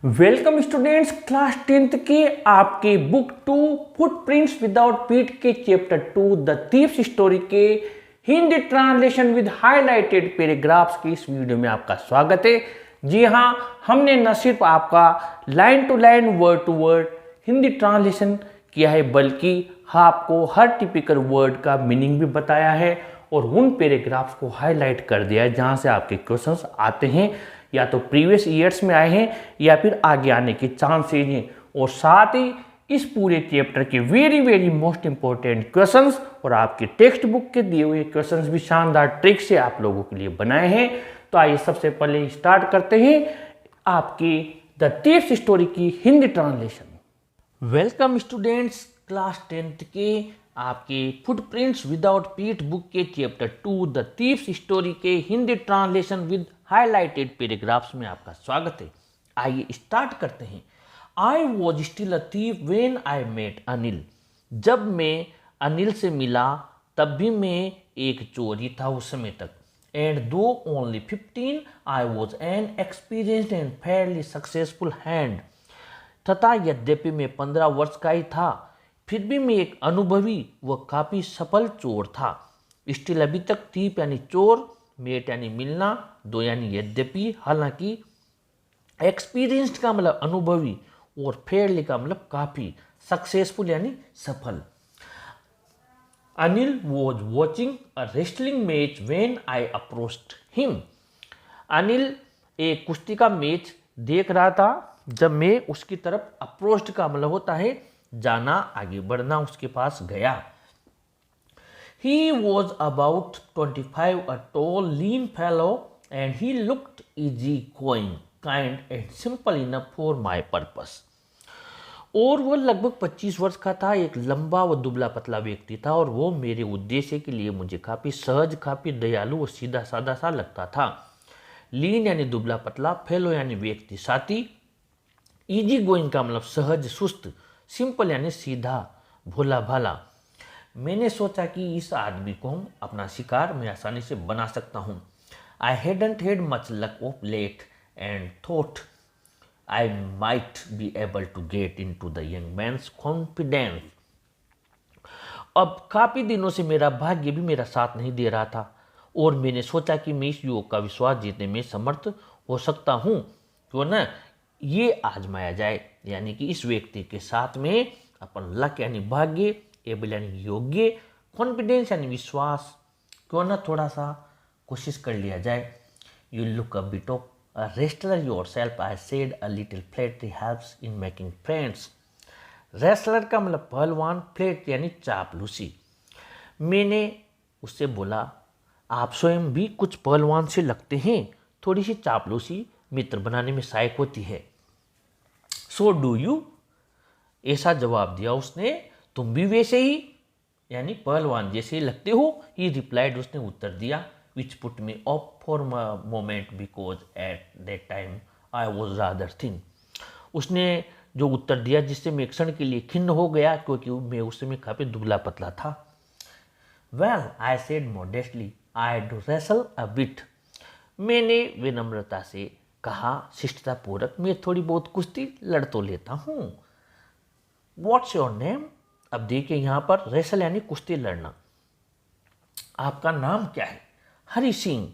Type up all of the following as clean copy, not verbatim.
Welcome students, class 10th के आपके book 2 footprints without feet के चैप्टर 2 द थीव्स स्टोरी के Hindi translation with highlighted paragraphs की इस वीडियो में आपका स्वागत है। जी हाँ, हमने न सिर्फ आपका line to line word to word Hindi translation किया है बल्कि आपको हर टिपिकल वर्ड का मीनिंग भी बताया है और उन पैराग्राफ्स को हाईलाइट कर दिया है जहाँ से आपके क्वेश्चंस आते हैं, या तो प्रीवियस ईयर्स में आए हैं या फिर आगे आने के चांसेज हैं। और साथ ही इस पूरे चैप्टर के वेरी मोस्ट इंपॉर्टेंट क्वेश्चंस और आपके टेक्स्ट बुक के दिए हुए क्वेश्चंस भी शानदार ट्रिक से आप लोगों के लिए बनाए हैं। तो आइए सबसे पहले स्टार्ट करते हैं आपकी द थीव्स स्टोरी की Hindi translation. Welcome students, class 10th के आपके फुटप्रिंट्स विदाउट फीट बुक के चैप्टर 2 द थीव्स स्टोरी के Hindi translation with highlighted paragraphs में आपका स्वागत है। आइए स्टार्ट करते हैं। I was still a thief when I met Anil. जब मैं अनिल से मिला तब भी मैं एक चोर ही था उस समय तक। एंड दो only 15 I was an experienced and Fairlie successful hand. तथा यद्यपि मैं 15 वर्ष का ही था, फिर भी मैं एक अनुभवी व काफ़ी सफल चोर था। स्टिल अभी तक थीप यानी चोर, मेट यानी मिलना, दो यानी यद्यपि, हालांकि, एक्सपीरियंस्ड का मतलब अनुभवी और फेयरली का मतलब काफ़ी, सक्सेसफुल यानी सफल। Anil was watching a wrestling match when I approached him. Anil एक कुश्ती का मैच देख रहा था जब मैं उसकी तरफ अप्रोच्ड का मतलब होता है जाना, आगे बढ़ना, उसके पास गया। He was about 25, a tall, lean fellow, and he looked easygoing, kind and simple enough for my purpose. और वह लगभग 25 वर्ष का था, एक लंबा व दुबला पतला व्यक्ति था और वो मेरे उद्देश्य के लिए मुझे काफ़ी सहज, काफ़ी दयालु और सीधा साधा सा लगता था। लीन यानी दुबला पतला, फेलो यानी व्यक्ति साथी, इजी गोइंग का मतलब सहज सुस्त, सिंपल यानी सीधा भोला भाला। मैंने सोचा कि इस आदमी को हम अपना शिकार मैं आसानी से बना सकता हूँ। I hadn't had much luck of late and thought I might be able to get into the young man's confidence. अब काफ़ी दिनों से मेरा भाग्य भी मेरा साथ नहीं दे रहा था और मैंने सोचा कि मैं इस युवक का विश्वास जीतने में समर्थ हो सकता हूँ, क्यों ना ये आजमाया जाए। यानी कि इस व्यक्ति के साथ में अपन लक यानी भाग्य, एबल यानी योग्य, कॉन्फिडेंस यानी विश्वास, क्यों ना थोड़ा सा कोशिश कर लिया जाए। You look a bit of a wrestler yourself, I said, a little flattery helps in making friends. Wrestler का मतलब पहलवान, फ्लैट यानी चापलूसी। मैंने उससे बोला, आप स्वयं भी कुछ पहलवान से लगते हैं, थोड़ी सी चापलूसी मित्र बनाने में सहायक होती है। सो डू यू, ऐसा जवाब दिया उसने, तुम भी वैसे ही यानी पहलवान जैसे ही लगते हो। ही रिप्लाइड, उसने उत्तर दिया, which put me of for moment because at that time I was rather thin. उसने जो उत्तर दिया जिससे मैं एक क्षण के लिए खिन्न हो गया क्योंकि मैं उस समय काफ़ी दुबला पतला था। Well I said modestly, I do wrestle a bit. मैंने विनम्रता से कहा, शिष्टतापूर्वक, मैं थोड़ी बहुत कुश्ती लड़ तो लेता हूँ। What's your name. अब देखिए यहाँ पर रेसल यानी कुश्ती लड़ना। आपका नाम क्या है। हरि सिंह।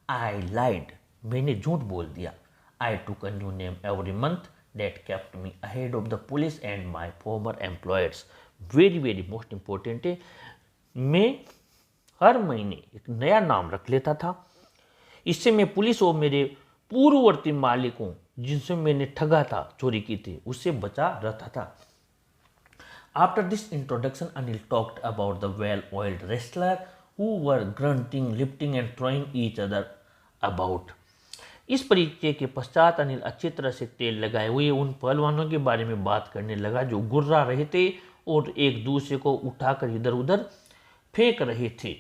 आई लाइड, मैंने झूठ बोल दिया। I took a new name every month that kept me ahead of the police and my former employers. Very most important है, मैं हर महीने एक नया नाम रख लेता था। इससे मैं पुलिस और मेरे पूर्ववर्ती मालिकों जिनसे मैंने ठगा था, चोरी की थी, उससे बचा रहता था। After this introduction, Anil talked about the well-oiled wrestlers who were grunting, lifting and throwing each other about. इस परिचय के पश्चात अनिल अच्छी तरह से तेल लगाए हुए उन पहलवानों के बारे में बात करने लगा जो गुर्रा रहे थे और एक दूसरे को उठाकर इधर उधर फेंक रहे थे।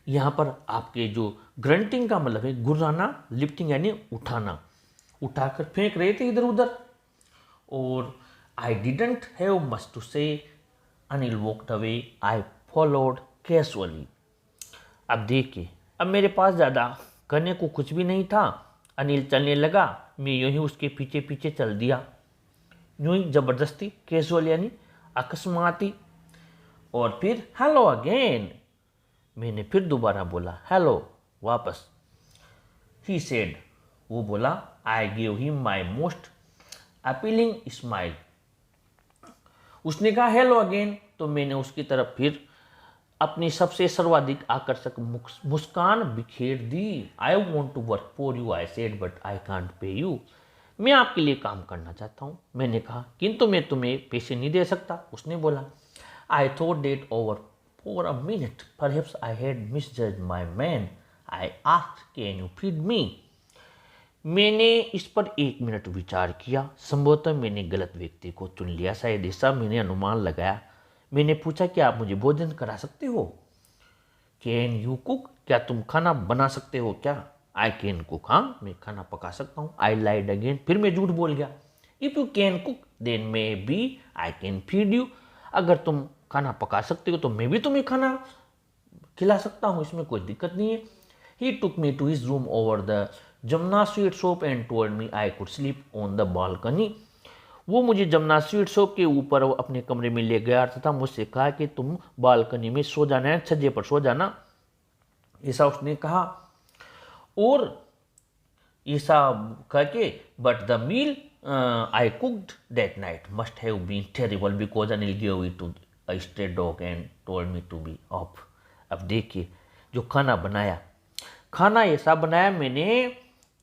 यहाँ पर आपके जो ग्रंटिंग का मतलब है गुर्राना, लिफ्टिंग यानी उठाना, उठाकर फेंक रहे थे इधर उधर। और I didn't have much to say. Anil walked away. I followed casually. अब देखिए, अब मेरे पास ज़्यादा करने को कुछ भी नहीं था। अनिल चलने लगा, मैं यूं ही उसके पीछे पीछे चल दिया, यूं ही जबरदस्ती, कैजुअल यानी अकस्माती। और फिर हेलो अगेन, मैंने फिर दोबारा बोला हेलो वापस। ही सेड, वो बोला, I give him my most appealing smile. उसने कहा हेलो अगेन, तो मैंने उसकी तरफ फिर अपनी सबसे सर्वाधिक आकर्षक मुस्कान बिखेर दी। I want to work for you, I said, but I can't pay you. मैं आपके लिए काम करना चाहता हूँ, मैंने कहा, किंतु मैं तुम्हें पैसे नहीं दे सकता। उसने बोला, I thought that over for a minute, perhaps I had misjudged my man, I asked can you feed me. मैंने इस पर 1 मिनट विचार किया। संभवतः मैंने गलत व्यक्ति को चुन लिया, शायद ऐसा मैंने अनुमान लगाया। मैंने पूछा, क्या आप मुझे भोजन करा सकते हो? कैन यू कुक, क्या तुम खाना बना सकते हो क्या? आई कैन कुक, हाँ मैं खाना पका सकता हूँ। आई लाइड अगेन, फिर मैं झूठ बोल गया। If you can cook then maybe I can feed you, अगर तुम खाना पका सकते हो तो मैं भी तुम्हें खाना खिला सकता हूँ, इसमें कोई दिक्कत नहीं है। He took me to his room over the Jamuna sweet shop and told me I could sleep on the balcony. वो मुझे जमुना स्वीट शॉप के ऊपर अपने कमरे में ले गया तथा मुझसे कहा कि तुम बालकनी में सो जाना है, छज्जे पर सो जाना, ऐसा उसने कहा। और ऐसा कह के, but the meal I cooked that night must have been terrible because Anil give it to a stray dog and told me to be off. अब देखिए, जो खाना ऐसा बनाया मैंने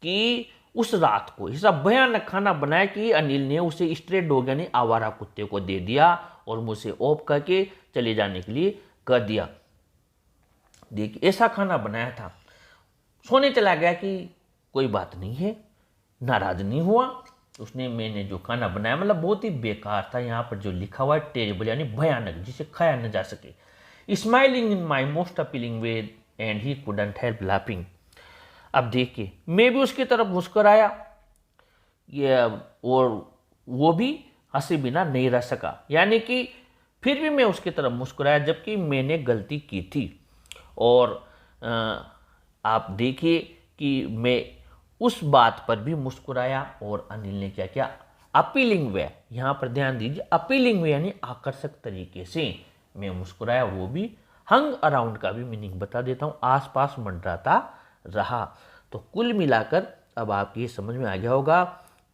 कि उस रात को ऐसा भयानक खाना बनाया कि अनिल ने उसे स्ट्रे डॉग यानी आवारा कुत्ते को दे दिया और मुझे ऑफ करके चले जाने के लिए कह दिया। देखिए, ऐसा खाना बनाया था। सोने चला गया कि कोई बात नहीं है, नाराज नहीं हुआ। उसने मैंने जो खाना बनाया मतलब बहुत ही बेकार था। यहाँ पर जो लिखा हुआ है टेरिबल यानी भयानक, जिसे खाया न जा सके। Smiling in my most appealing way and he couldn't help laughing. अब देखिए, मैं भी उसकी तरफ मुस्कुराया, ये और वो भी हंसे बिना नहीं रह सका। यानी कि फिर भी मैं उसकी तरफ मुस्कुराया जबकि मैंने गलती की थी। और आप देखिए कि मैं उस बात पर भी मुस्कुराया। और अनिल ने क्या किया, अपीलिंग वे, यहाँ पर ध्यान दीजिए, अपीलिंग वे यानी आकर्षक तरीके से मैं मुस्कुराया। वो भी हंग अराउंड का भी मीनिंग बता देता हूँ, आसपास मंडराता रहा। तो कुल मिलाकर अब आपको ये समझ में आ गया होगा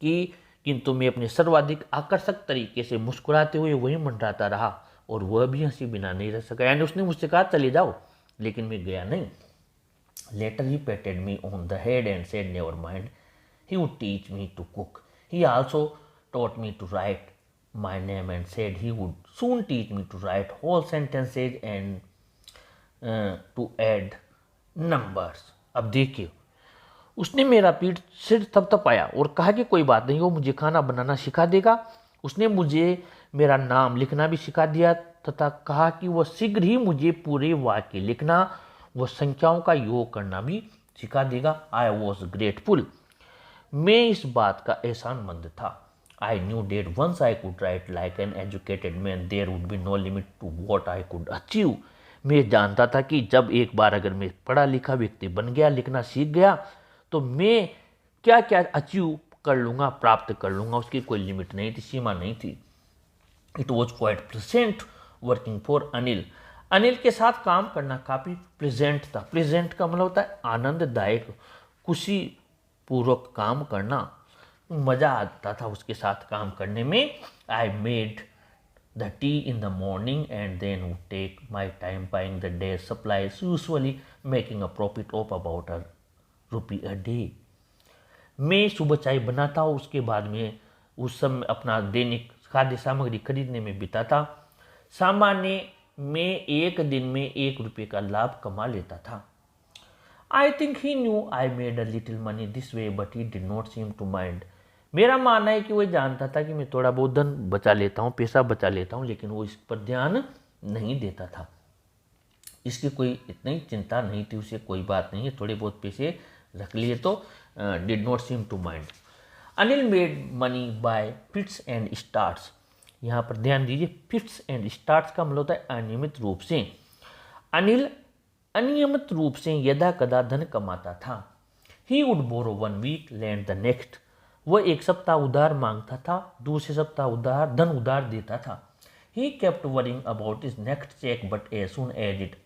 कि किंतु मैं अपने सर्वाधिक आकर्षक तरीके से मुस्कुराते हुए वही मंडराता रहा और वह भी हंसी बिना नहीं रह सका। यानी उसने मुझसे कहा चले जाओ, लेकिन मैं गया नहीं। Later he patted me on the head and said never mind, he would teach me to cook. He also taught me to write my name and said he would soon teach me to write whole sentences and to add numbers। अब देखिए, उसने मेरा पीठ सिर थपथपाया और कहा कि कोई बात नहीं, वो मुझे खाना बनाना सिखा देगा। उसने मुझे मेरा नाम लिखना भी सिखा दिया तथा कहा कि वह शीघ्र ही मुझे पूरे वाक्य लिखना व संख्याओं का योग करना भी सिखा देगा। आई वॉज ग्रेटफुल, मैं इस बात का एहसानमंद था। I knew that once I could write like an educated man there would be no limit to what I could achieve. मैं जानता था कि जब एक बार अगर मैं पढ़ा लिखा व्यक्ति बन गया, लिखना सीख गया, तो मैं क्या क्या अचीव कर लूँगा, प्राप्त कर लूँगा, उसकी कोई लिमिट नहीं थी, सीमा नहीं थी। It was quite pleasant working for Anil. Anil के साथ काम करना काफ़ी प्लेजेंट था। प्लेजेंट का मतलब होता है आनंददायक, खुशी पूर्वक काम करना, मज़ा आता था उसके साथ काम करने में। I made the tea in the morning and then would take my time buying the day supplies, usually making a profit of about ₹1 a day. मैं सुबह चाय बनाता हूँ, उसके बाद में उस समय अपना दैनिक खाद्य सामग्री खरीदने में बिताता। सामान्य मैं एक दिन में ₹1 का लाभ कमा लेता था। I think he knew I made a little money this way but he did not seem to mind. मेरा मानना है कि वो जानता था कि मैं थोड़ा बहुत धन बचा लेता हूँ, पैसा बचा लेता हूँ, लेकिन वो इस पर ध्यान नहीं देता था। इसकी कोई इतनी चिंता नहीं थी उसे, कोई बात नहीं है, थोड़े बहुत पैसे रख लिए तो did not seem to mind. Anil made money by fits and starts. यहाँ पर ध्यान दीजिए, फिट्स एंड स्टार्ट्स का मतलब होता है अनियमित रूप से। अनिल अनियमित रूप से यदा कदा धन कमाता था। He would borrow 1 week, lend the next. वह एक सप्ताह उधार मांगता था, दूसरे सप्ताह धन उधार देता था। He kept worrying about his next cheque, but as soon as it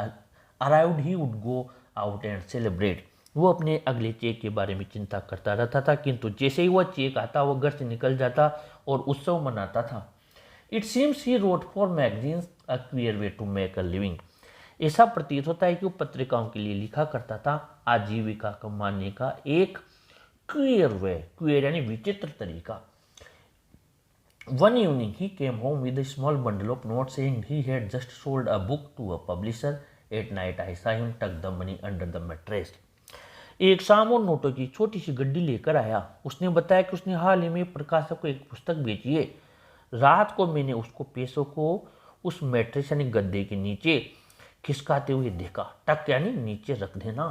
arrived he would go out and celebrate. वो अपने अगले चेक के बारे में चिंता करता रहता था, किंतु जैसे ही वह चेक आता वह घर से निकल जाता और उत्सव मनाता था। It seems he wrote for magazines, a queer way to make a living. ऐसा प्रतीत होता है कि वो पत्रिकाओं के लिए लिखा करता था, आजीविका कमाने का एक क्वियर वे, क्वियर यानी विचित्र तरीका। One evening he came home with a small bundle of notes saying he had just sold a book to a publisher. At night I saw him tuck the money under the mattress. एक शाम वो नोटों की छोटी सी गड्डी लेकर आया। उसने बताया कि उसने हाल ही में प्रकाशक को एक पुस्तक बेची है। रात को मैंने उसको पैसों को उस मैट्रेस यानी गद्दे के नीचे खिसकाते हुए देखा। टक यानी नीचे रख देना।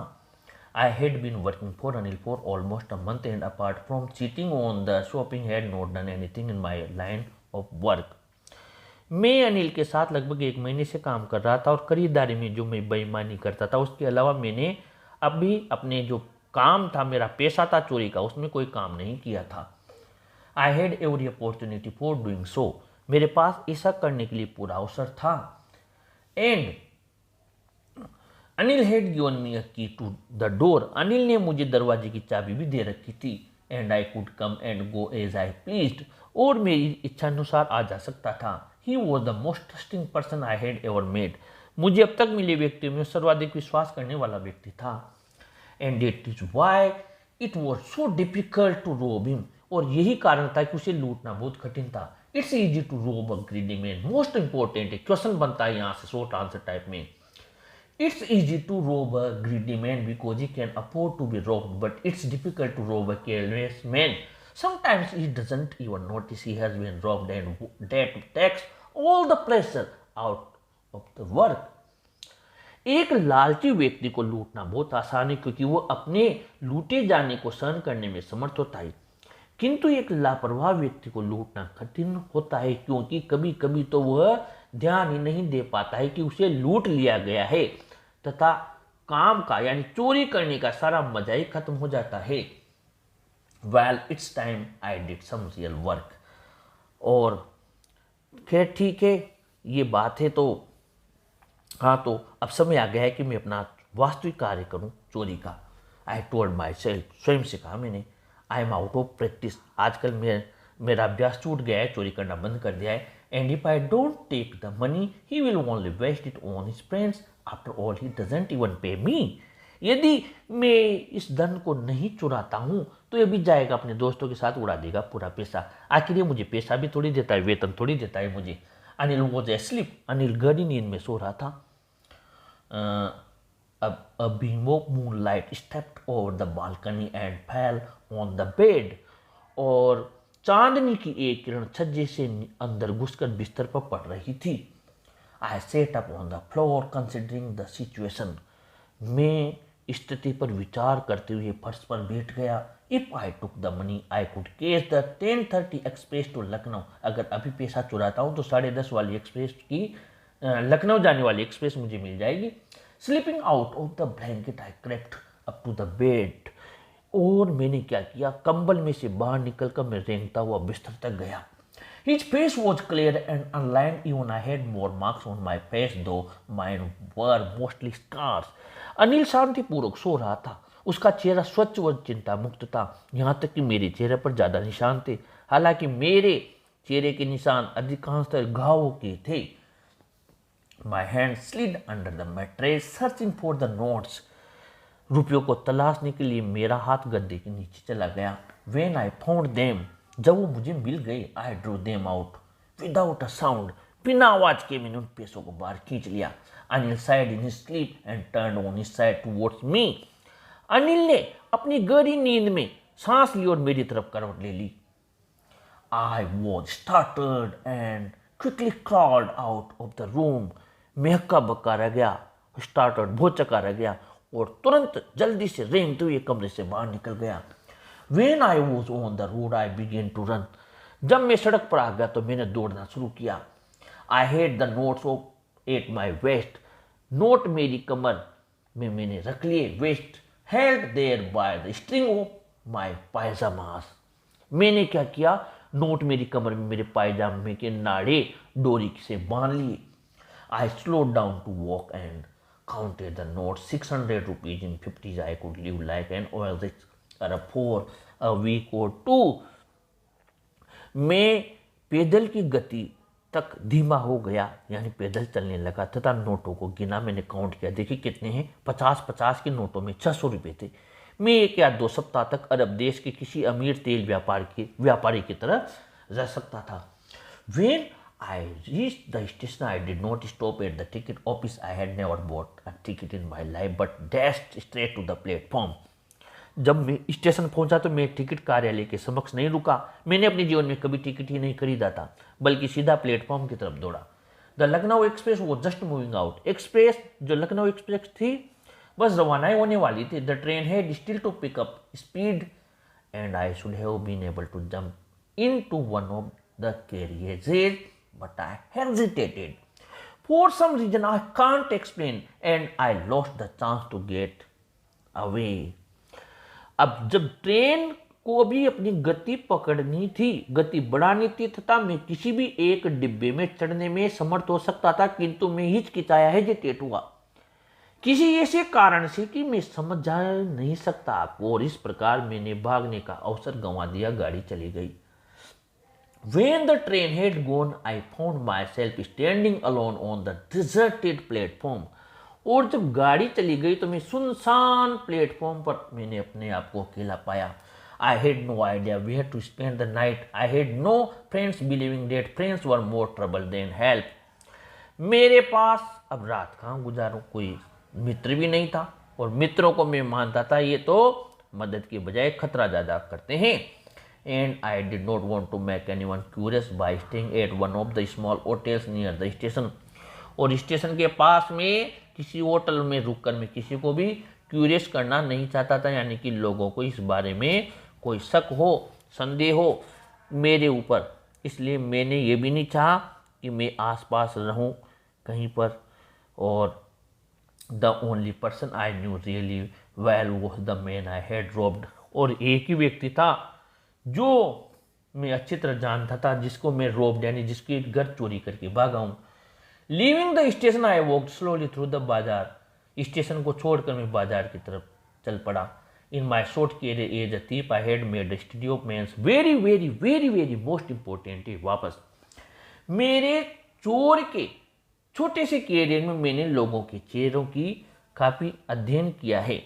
I had been working for Anil for almost a month, and apart from cheating on the shopping, had not done anything in my line of work. मैं अनिल के साथ लगभग 1 महीने से काम कर रहा था और खरीदारी में जो मैं बेईमानी करता था उसके अलावा मैंने अभी अपने जो काम था, मेरा पेशा था चोरी का, उसमें कोई काम नहीं किया था। I had every opportunity for doing so. मेरे पास ऐसा करने के लिए पूरा अवसर था। And Anil had given me a key to the door. Anil ने मुझे दरवाजे की चाबी भी दे रखी थी। And I could come and go as I pleased. और मेरी इच्छानुसार आ जा सकता था। He was the most trusting person I had ever made. मुझे अब तक मिले व्यक्तियों में सर्वाधिक विश्वास करने वाला व्यक्ति था। And it is why it was so difficult to rob him. और यही कारण था कि उसे लूटना बहुत कठिन था। इट्स ईजी टू रोब a greedy man. Most important है, क्वेश्चन बनता है यहाँ से शॉर्ट आंसर टाइप में। It's easy to rob a greedy man because he can afford to be robbed, but it's difficult to rob a careless man. Sometimes he doesn't even notice he has been robbed, and that takes all the pressure out of the work. एक लालची व्यक्ति को लूटना बहुत आसान है क्योंकि वो अपने लूटे जाने को सहन करने में समर्थ होता है, किंतु एक लापरवाह व्यक्ति को लूटना कठिन होता है क्योंकि कभी कभी तो वह ध्यान ही नहीं दे पाता है कि उसे लूट लिया गया है तथा काम का यानी चोरी करने का सारा मजा ही खत्म हो जाता है। Well it's time I did some real work. और खैर ठीक है, ये बात है तो हाँ, तो अब समय आ गया है कि मैं अपना वास्तविक कार्य करूं चोरी का। आई टोल्ड माई सेल्फ, स्वयं से कहा मैंने। I am out of practice. आजकल मेरा अभ्यास छूट गया है, चोरी करना बंद कर दिया है। And if I don't take the money he will only waste it on his friends. After all he doesn't even pay me. यदि मैं इस धन को नहीं चुराता हूँ तो ये भी जाएगा अपने दोस्तों के साथ, उड़ा देगा पूरा पैसा। आखिर ये मुझे पैसा भी थोड़ी देता है, वेतन थोड़ी देता है मुझे। Anil was asleep. अनिल गहरी नींद में सो रहा था। A beam of moonlight stepped over the balcony and fell on the bed. और चांदनी की एक किरण छज्जे से अंदर घुसकर बिस्तर पर पड़ रही थी। I sat up on the floor considering the situation. मैं स्थिति पर विचार करते हुए फर्श पर बैठ गया। If I took the money, I could catch the 10:30 express to Lucknow. अगर अभी पैसा चुराता हूँ तो 10:30 वाली एक्सप्रेस की लखनऊ जाने वाली एक्सप्रेस मुझे मिल जाएगी। Sleeping out of the blanket I crept up to the bed. और मैंने क्या किया, कंबल में से बाहर निकलकर मैं रेंगता हुआ बिस्तर तक गया। His face was clear and unlined. Even I had more marks on my face, though mine were mostly scars. Anil शांतिपूर्वक सो रहा था। उसका चेहरा स्वच्छ व चिंता मुक्त था, यहाँ तक कि मेरे चेहरे पर ज्यादा निशान थे। हालांकि मेरे चेहरे के निशान अधिकांशतः घावों के थे। My hand slid under the mattress, searching for the notes. रुपयों को तलाशने के लिए मेरा हाथ गद्दे के नीचे चला गया। When I found them, जब वो मुझे मिल गए, I drew them out without a sound. बिना आवाज के मैंने उन पैसों को बाहर खींच लिया। Anil sighed in his sleep and turned on his side towards me. Anil ने अपनी गहरी नींद में सांस ली और मेरी तरफ करवट ले ली। I was startled and quickly crawled out of the room. मैं हक्का बक्का रह गया, स्टार्टर्ड भौचक्का रह गया और तुरंत जल्दी से रेंगते हुए कमरे से बाहर निकल गया। When I was on the road, I began to run. जब मैं सड़क पर आ गया तो मैंने दौड़ना शुरू किया। I had the notes at my waist. Note मेरी कमर में मैंने रख लिए। Waist held there by the string of my pajamas. मैंने क्या किया, नोट मेरी कमर में मेरे पायजामे के नाड़े डोरी से बांध लिए. I slowed down to walk and counted the notes. 600 rupees in 50s. I could live like an oasis for a week or two. मैं पैदल की गति तक धीमा हो गया, यानी पैदल चलने लगा तथा नोटों को गिना. मैंने काउंट किया, देखिए कितने हैं, 50-50 के नोटों में 600 रुपये थे. मैं 1 या 2 सप्ताह तक अरब देश के किसी अमीर तेल व्यापारी की तरह रह सकता था. When I reached the station, I did not stop at the ticket office. I had never bought a ticket in my life, but dashed straight to the platform. जब मैं स्टेशन पहुंचा तो मैं टिकट कार्यालय के समक्ष नहीं रुका. मैंने अपने जीवन में कभी टिकट ही नहीं खरीदा था, बल्कि सीधा प्लेटफॉर्म की तरफ दौड़ा. The Lucknow express was just moving out. Express जो लखनऊ एक्सप्रेस थी बस रवाना होने वाली थी. The train had still to pick up speed and I should have been able to jump into one of the carriers, but I hesitated. For some reason I can't explain, and I lost the chance to get away. अब जब train को भी अपनी गति पकड़नी थी, गति बढ़ानी थी तथा मैं किसी भी एक डिब्बे में चढ़ने में समर्थ हो सकता था, किंतु मैं हिचकिचाया, हेजिटेट हुआ किसी ऐसे कारण से कि मैं समझ जा नहीं सकता आपको, और इस प्रकार मैंने भागने का अवसर गंवा दिया. गाड़ी चली गई. When the train had gone, I found myself standing alone on the deserted platform. और जब गाड़ी चली गई तो मैं सुनसान प्लेटफॉर्म पर मैंने अपने आप को अकेला पाया. I had no idea where to spend the night. I had no friends, believing that friends were more trouble than help. मेरे पास अब रात कहाँ गुजारूं, कोई मित्र भी नहीं था, और मित्रों को मैं मानता था ये तो मदद के बजाय खतरा ज़्यादा करते हैं. And I did not want to make anyone curious by staying at one of the small hotels near the station. और स्टेशन के पास में किसी होटल में रुककर मैं किसी को भी क्यूरियस करना नहीं चाहता था, यानी कि लोगों को इस बारे में कोई शक हो, संदेह हो मेरे ऊपर. इसलिए मैंने ये भी नहीं चाहा कि मैं आसपास रहूं कहीं पर. और the only person I knew really well was the man I had robbed. और एक ही व्यक्ति था जो मैं अच्छी तरह जानता था, जिसको मैं रोब्ड यानी जिसके घर चोरी करके भागा हूं. Leaving the station I walked slowly through the bazaar. Station को छोड़कर मैं बाजार की तरफ चल पड़ा. In my short career as a thief I had made study of man's very very very very most important. वापस मेरे चोर के छोटे से कैरियर में मैंने लोगों के चेहरों की काफी अध्ययन किया है.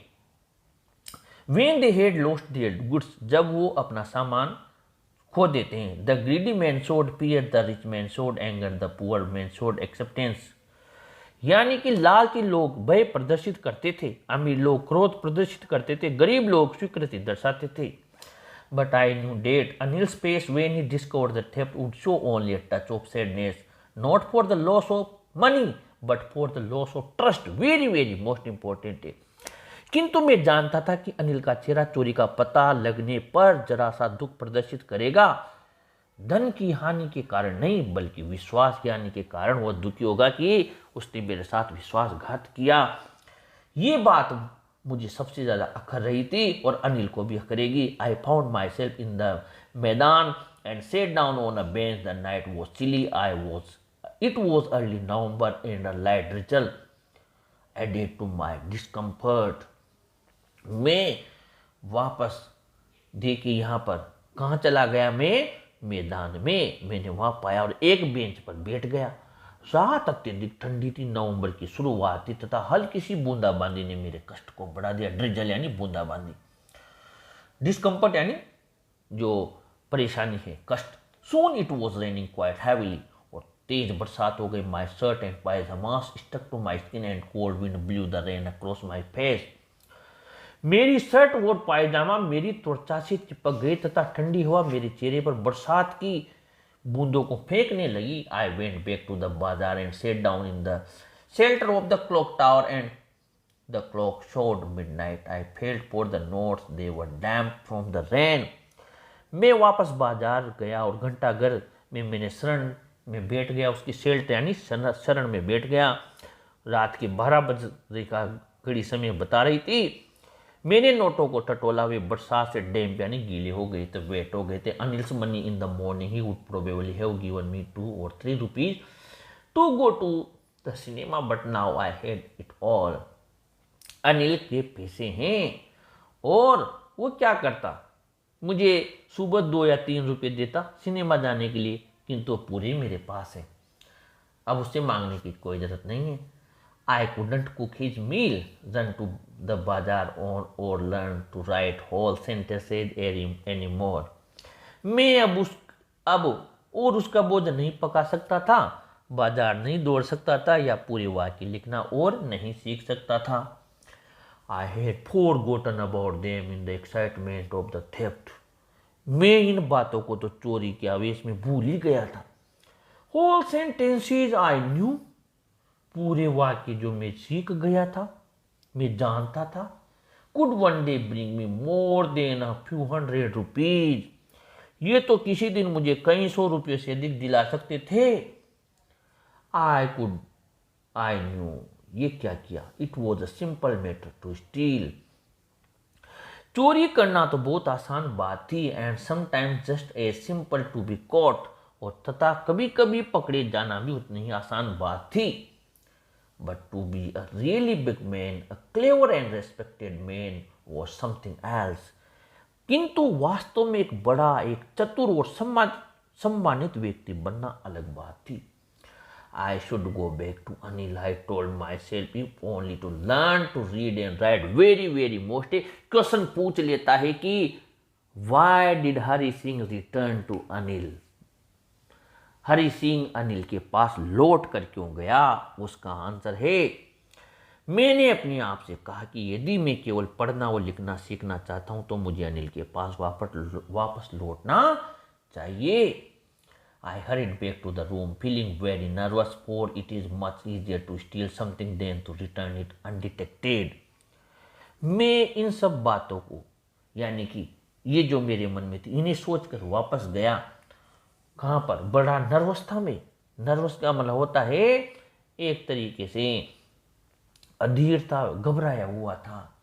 When they had lost their goods, जब वो अपना सामान खो देते हैं. The greedy man showed fear, the rich man showed anger, the poor man showed acceptance. यानी कि लालची लोग भय प्रदर्शित करते थे, अमीर लोग क्रोध प्रदर्शित करते थे, गरीब लोग स्वीकृति दर्शाते थे. But I knew that Anil's face when he discovered the theft would show only a touch of sadness, not for the loss of money, but for the loss of trust. Very very most important. किंतु मैं जानता था कि अनिल का चेहरा चोरी का पता लगने पर जरा सा दुख प्रदर्शित करेगा. धन की हानि के कारण नहीं, बल्कि विश्वास की हानि के कारण वह दुखी होगा कि उसने मेरे साथ विश्वासघात किया. ये बात मुझे सबसे ज़्यादा अखर रही थी और अनिल को भी अखरेगी. I found myself in the maidan and sat down on a bench. The night was chilly. It was early November and a light drizzle added to my discomfort. मैं वापस देखिए यहाँ पर कहाँ चला गया, मैं मैदान में. मैंने वहाँ पाया और एक बेंच पर बैठ गया. रात अत्यधिक ठंडी थी. नवंबर की शुरुआत थी तथा हल्की सी बूंदाबांदी ने मेरे कष्ट को बढ़ा दिया. ड्रिजल यानी बूंदाबांदी, डिस्कम्फर्ट यानी जो परेशानी है, कष्ट. Soon it was raining quite heavily. और तेज बरसात हो गई. My shirt and pyjamas stuck to my skin and cold wind blew the rain across my face. मेरी शर्ट और पायजामा मेरी त्वचा से चिपक गई तथा ठंडी हवा मेरे चेहरे पर बरसात की बूंदों को फेंकने लगी. I went back to the bazaar and sat down in the shelter of the clock tower and the clock showed midnight. I felt for the notes, they were damp from the rain. मैं वापस बाजार गया और घंटाघर में मैंने शरण में बैठ गया. उसकी शेल्टर यानी शरण में बैठ गया. रात के 12 बजे का घड़ी समय बता रही थी. मैंने नोटों को टटोला, वे बरसात से डैम यानी गीले हो गए थे, वेट हो गए थे। Anil's money in the morning he would probably have given me 2 or 3 rupees to go to the cinema, but now I had it all. Anil के पैसे हैं और वो क्या करता, मुझे सुबह 2 या 3 रुपए देता सिनेमा जाने के लिए, किंतु पूरे मेरे पास है, अब उससे मांगने की कोई जरूरत नहीं है। I couldn't cook his meal, run to the bazaar on or learn to write whole sentences anymore. मैं अब और उसका बोझ नहीं पका सकता था, बाजार नहीं दौड़ सकता था या पूरे वाक्य लिखना और नहीं सीख सकता था। I had forgotten about them in the excitement of the theft. मैं इन बातों को तो चोरी के आवेश में भूल ही गया था। Whole sentences I knew, पूरे वाक्य जो मैं सीख गया था, मैं जानता था। Could one day bring me more than a few hundred rupees, ये तो किसी दिन मुझे कई सौ रुपये से अधिक दिला सकते थे। I knew, ये क्या किया, it was a simple matter to steal, चोरी करना तो बहुत आसान बात थी। And sometimes just a simple to be caught, और तथा कभी कभी पकड़े जाना भी उतनी ही आसान बात थी। But to be a really big man, a clever and respected man was something else, किंतु वास्तव में एक बड़ा, एक चतुर और सम्मानित व्यक्ति बनना अलग बात थी। I should go back to Anil, I told myself, if only to learn to read and write very most। Question पूछ लेता है कि why did Hari Singh return to Anil, Hari Singh Anil के पास लौट कर क्यों गया। उसका आंसर है, मैंने अपने आप से कहा कि यदि मैं केवल पढ़ना और लिखना सीखना चाहता हूं तो मुझे अनिल के पास वापस लौटना चाहिए। I hurried back to the room, feeling very nervous, for it is much easier to steal something than to return it undetected। मैं इन सब बातों को, यानी कि ये जो मेरे मन में थी, इन्हें सोचकर वापस गया। कहाँ पर, बड़ा नर्वस था मैं। नर्वस का मतलब होता है एक तरीके से अधीर था, घबराया हुआ था,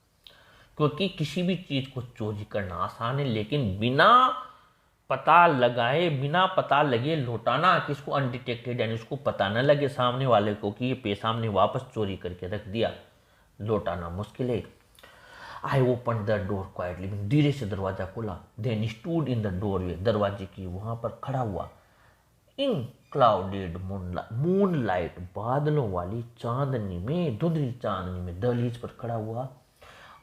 क्योंकि किसी भी चीज को चोरी करना आसान है, लेकिन बिना पता लगाए, बिना पता लगे लौटाना, किसको, अनडिटेक्टेड, यानी उसको पता न लगे सामने वाले को कि ये पैसा हमने वापस चोरी करके रख दिया, लौटाना मुश्किल है। I open the door quietly, धीरे से दरवाजा खोला। Then stood in the doorway, दरवाजे की वहां पर खड़ा हुआ। इन क्लाउडेड मूनलाइट, बादलों वाली चांदनी में, धुंधली चांदनी में दहलीज पर खड़ा हुआ।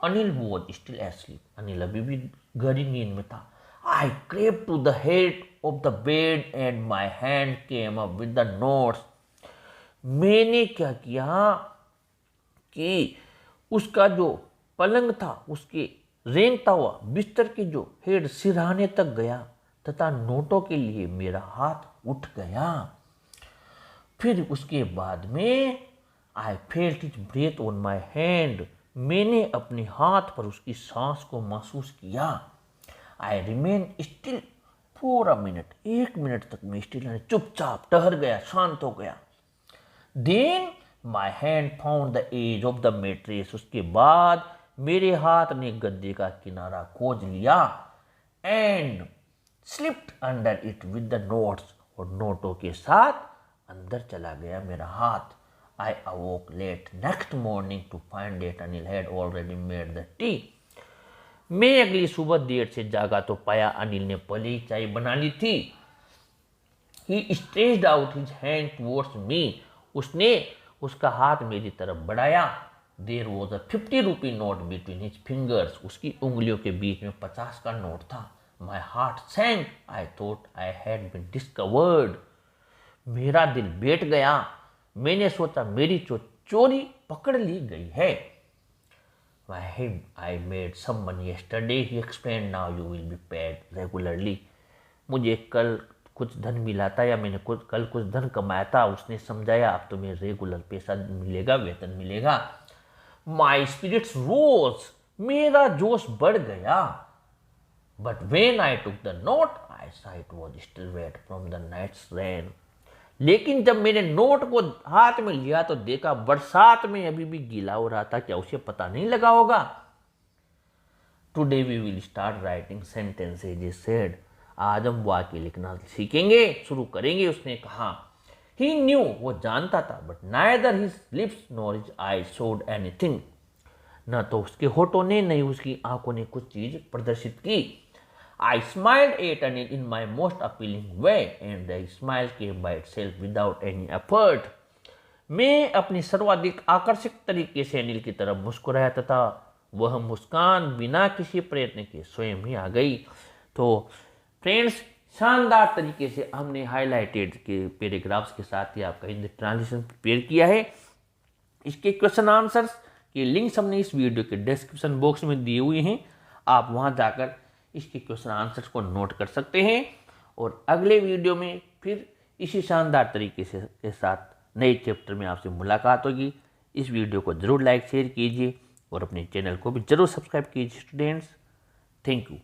Anil was still asleep, Anil अभी भी गहरी नींद में था। I crept to the head of the bed and my hand came up with the notes। मैंने क्या किया कि उसका जो पलंग था, उसके रेंगता हुआ बिस्तर के जो हेड सिरहाने तक गया, तथा नोटों के लिए मेरा हाथ उठ गया। फिर उसके बाद में I felt his breath on my hand, मैंने अपने हाथ पर उसकी सांस को महसूस किया। I remained still for a minute, 1 minute तक मैं स्टिल, चुपचाप ठहर गया, शांत हो गया। Then my hand found the edge of the mattress, उसके बाद मेरे हाथ ने गद्दे का किनारा खोज लिया। And slipped under it with the notes, और नोटों के साथ अंदर चला गया मेरा हाथ। I awoke late next morning to find that Anil had already made the tea। मैं अगली सुबह देर से जागा तो पाया अनिल ने पहले ही चाय बना ली थी। He stretched out his hand towards me, उसने उसका हाथ मेरी तरफ बढ़ाया। There was a 50 rupee note between his fingers, उसकी उंगलियों के बीच में 50 का नोट था। My heart sank, I thought I had been discovered। मेरा दिल बैठ गया, मैंने सोचा मेरी चोरी पकड़ ली गई है। I made some money yesterday, he explained, now you will be paid regularly। मुझे कल कुछ धन मिला था, या मैंने कल कुछ धन कमाया था, उसने समझाया, अब तुम्हें रेगुलर पैसा मिलेगा, वेतन मिलेगा। My spirits rose, मेरा जोश बढ़ गया। But when I took the note, I saw it was still wet from the night's rain। लेकिन जब मैंने नोट को हाथ में लिया तो देखा बरसात में अभी भी गीला हो रहा था। क्या उसे पता नहीं लगा होगा? Today we will start writing sentences he said. आज हम वाक्य लिखना सीखेंगे, शुरू करेंगे, उसने कहा। ही न्यू, वो जानता था, but neither his lips nor his eyes showed anything. न तो उसके होठों ने नहीं उसकी आंखों ने कुछ चीज प्रदर्शित की। I smiled at Anil in my most appealing way and the smile came by itself without any effort. मैं अपनी सर्वाधिक आकर्षक तरीके से अनिल की तरफ मुस्कुराया तथा वह मुस्कान बिना किसी प्रयत्न के स्वयं ही आ गई। तो फ्रेंड्स, शानदार तरीके से हमने हाईलाइटेड के पैराग्राफ्स के साथ ही आपका हिंदी ट्रांसलेशन प्रिपेयर किया है। इसके क्वेश्चन आंसर्स के लिंक्स हमने इस वीडियो के डिस्क्रिप्शन बॉक्स में दिए हुए हैं, आप वहां जाकर इसके क्वेश्चन आंसर्स को नोट कर सकते हैं। और अगले वीडियो में फिर इसी शानदार तरीके से के साथ नए चैप्टर में आपसे मुलाकात होगी। इस वीडियो को जरूर लाइक शेयर कीजिए और अपने चैनल को भी जरूर सब्सक्राइब कीजिए स्टूडेंट्स। Thank you.